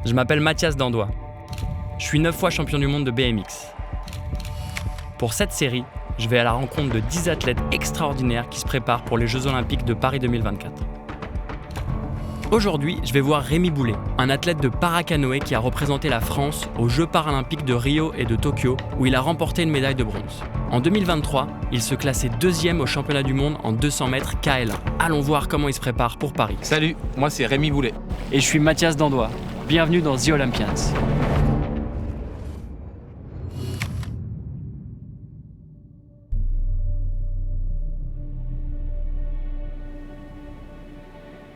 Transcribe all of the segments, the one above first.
Je m'appelle Mathias Dandois. Je suis 9 fois champion du monde de BMX. Pour cette série, je vais à la rencontre de 10 athlètes extraordinaires qui se préparent pour les Jeux Olympiques de Paris 2024. Aujourd'hui, je vais voir Rémi Boulet, un athlète de paracanoë qui a représenté la France aux Jeux paralympiques de Rio et de Tokyo, où il a remporté une médaille de bronze. En 2023, il se classait 2e au championnat du monde en 200 mètres KL1. Allons voir comment il se prépare pour Paris. Salut, moi c'est Rémi Boulet. Et je suis Mathias Dandois. Bienvenue dans The Olympians.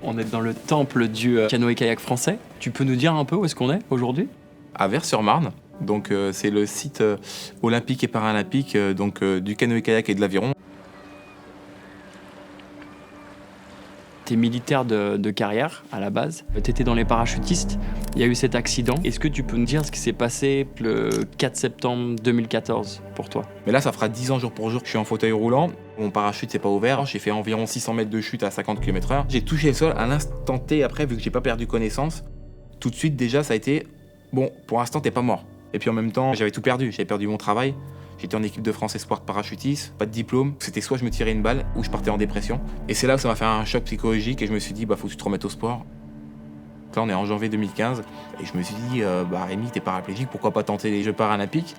On est dans le temple du canoë-kayak français. Tu peux nous dire un peu où est-ce qu'on est aujourd'hui ? À Vers-sur-Marne, donc c'est le site olympique et paralympique du canoë-kayak et de l'aviron. T'es militaire de carrière à la base. T'étais dans les parachutistes. Il y a eu cet accident. Est-ce que tu peux nous dire ce qui s'est passé le 4 septembre 2014 pour toi ? Mais là, ça fera 10 ans jour pour jour que je suis en fauteuil roulant. Mon parachute s'est pas ouvert. J'ai fait environ 600 mètres de chute à 50 km/h. J'ai touché le sol à l'instant T après, vu que j'ai pas perdu connaissance. Tout de suite, déjà, ça a été bon, pour l'instant, t'es pas mort. Et puis en même temps, j'avais tout perdu. J'avais perdu mon travail. J'étais en équipe de France espoir de parachutiste, pas de diplôme. C'était soit je me tirais une balle ou je partais en dépression. Et c'est là où ça m'a fait un choc psychologique et je me suis dit, faut que tu te remettes au sport. Là, on est en janvier 2015 et je me suis dit, Rémi, t'es paraplégique, pourquoi pas tenter les Jeux paralympiques ?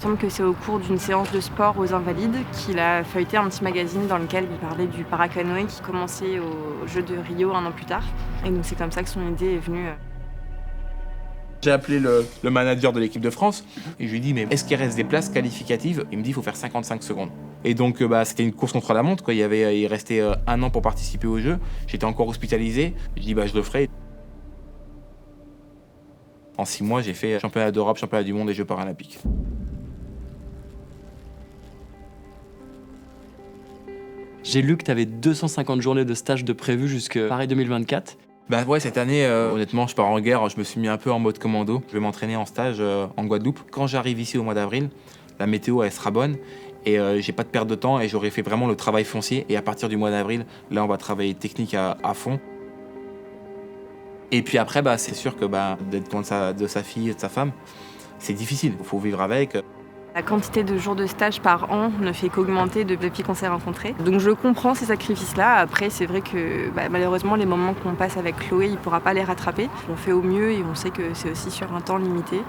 Il semble que c'est au cours d'une séance de sport aux Invalides qu'il a feuilleté un petit magazine dans lequel il parlait du paracanoë qui commençait aux Jeux de Rio un an plus tard. Et donc c'est comme ça que son idée est venue. J'ai appelé le manager de l'équipe de France et je lui ai dit, mais est-ce qu'il reste des places qualificatives ? Il me dit, il faut faire 55 secondes. Et donc c'était une course contre la montre, quoi. Il restait 1 an pour participer aux Jeux. J'étais encore hospitalisé. Je dis, je le ferai. En 6 mois, j'ai fait championnat d'Europe, championnat du monde et Jeux paralympiques. J'ai lu que tu avais 250 journées de stage de prévues jusqu'à Paris 2024. Cette année, honnêtement, je pars en guerre. Je me suis mis un peu en mode commando. Je vais m'entraîner en stage en Guadeloupe. Quand j'arrive ici au mois d'avril, la météo, elle sera bonne. Et j'ai pas de perte de temps et j'aurai fait vraiment le travail foncier. Et à partir du mois d'avril, là, on va travailler technique à fond. Et puis après, c'est sûr que d'être loin de sa fille et de sa femme, c'est difficile. Il faut vivre avec. La quantité de jours de stage par an ne fait qu'augmenter depuis qu'on s'est rencontrés. Donc je comprends ces sacrifices-là. Après, c'est vrai que malheureusement, les moments qu'on passe avec Chloé, il ne pourra pas les rattraper. On fait au mieux et on sait que c'est aussi sur un temps limité.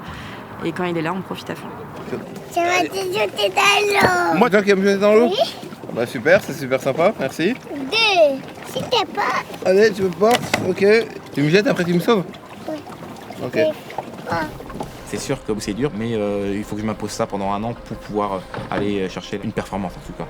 Et quand il est là, on profite à fond. Tu vas te jeter dans l'eau. Moi, toi qui vas me jeter dans l'eau ? Oui. Super, c'est super sympa, merci. 2. Si t'es pas. Allez, tu me portes, ok. Tu me jettes, après tu me sauves ? Oui. Ok. C'est sûr que c'est dur, mais il faut que je m'impose ça pendant 1 an pour pouvoir aller chercher une performance en tout cas.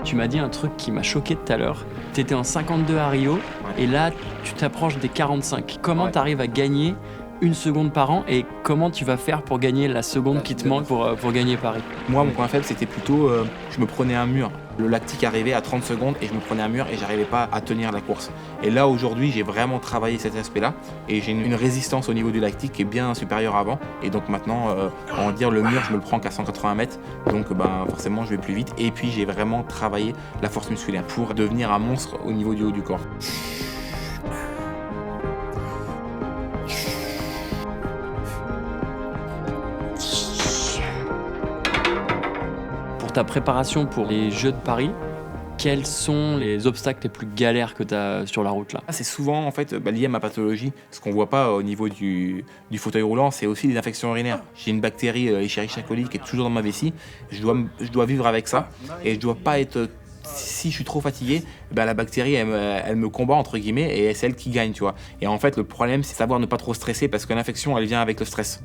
Tu m'as dit un truc qui m'a choqué tout à l'heure. Tu étais en 52 à Rio et là, tu t'approches des 45. Comment tu arrives à gagner 1 seconde par an et comment tu vas faire pour gagner la seconde qui te manque pour gagner Paris ? Moi, mon point faible, c'était plutôt je me prenais un mur. Le lactique arrivait à 30 secondes et je me prenais un mur et j'arrivais pas à tenir la course. Et là, aujourd'hui, j'ai vraiment travaillé cet aspect-là et j'ai une résistance au niveau du lactique qui est bien supérieure à avant. Et donc maintenant, on va dire le mur, je me le prends qu'à 180 mètres. Donc forcément, je vais plus vite. Et puis, j'ai vraiment travaillé la force musculaire pour devenir un monstre au niveau du haut du corps. Pour ta préparation pour les Jeux de Paris, quels sont les obstacles les plus galères que tu as sur la route là ? C'est souvent en fait lié à ma pathologie. Ce qu'on voit pas au niveau du fauteuil roulant, c'est aussi les infections urinaires. J'ai une bactérie Escherichia coli qui est toujours dans ma vessie. Je dois vivre avec ça et je dois pas être. Si je suis trop fatigué, la bactérie elle me combat entre guillemets et c'est elle qui gagne, tu vois. Et en fait le problème c'est savoir ne pas trop stresser parce que l'infection elle vient avec le stress.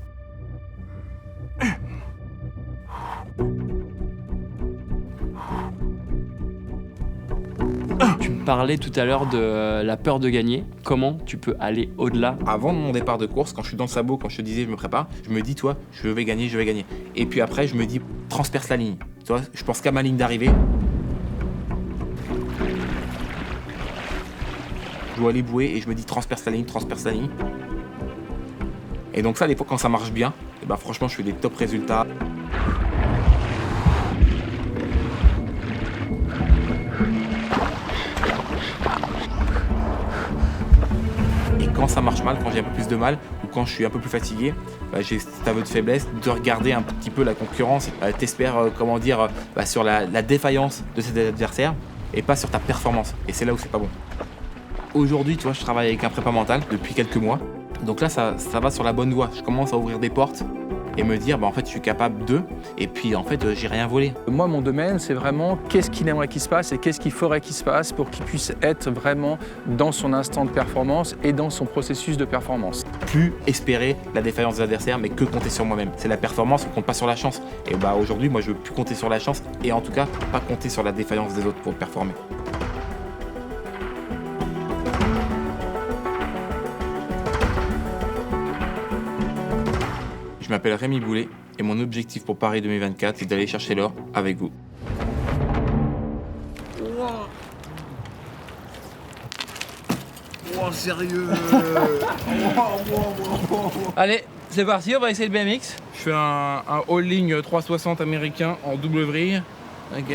Tu me parlais tout à l'heure de la peur de gagner. Comment tu peux aller au-delà ? Avant mon départ de course, quand je suis dans le sabot, quand je te disais je me prépare, je me dis toi, je vais gagner. Et puis après je me dis transperce la ligne. Tu vois, je pense qu'à ma ligne d'arrivée. Je dois aller bouer et je me dis transperce la ligne. Et donc ça, des fois quand ça marche bien, franchement je fais des top résultats. quand ça marche mal, quand j'ai un peu plus de mal ou quand je suis un peu plus fatigué, j'ai cet aveu de faiblesse de regarder un petit peu la concurrence. T'espères, sur la défaillance de cet adversaire et pas sur ta performance. Et c'est là où c'est pas bon. Aujourd'hui, tu vois, je travaille avec un prépa mental depuis quelques mois. Donc là, ça va sur la bonne voie. Je commence à ouvrir des portes et me dire, en fait, je suis capable de. Et puis, en fait, j'ai rien volé. Moi, mon domaine, c'est vraiment qu'est-ce qu'il aimerait qu'il se passe et qu'est-ce qu'il faudrait qu'il se passe pour qu'il puisse être vraiment dans son instant de performance et dans son processus de performance. Plus espérer la défaillance des adversaires, mais que compter sur moi-même. C'est la performance, on compte pas sur la chance. Et aujourd'hui, moi, je veux plus compter sur la chance et en tout cas, pas compter sur la défaillance des autres pour performer. Je m'appelle Rémi Boulet et mon objectif pour Paris 2024, c'est d'aller chercher l'or avec vous. Oh, sérieux. Allez, c'est parti, on va essayer le BMX. Je fais un all-ling 360 américain en double vrille. Ok.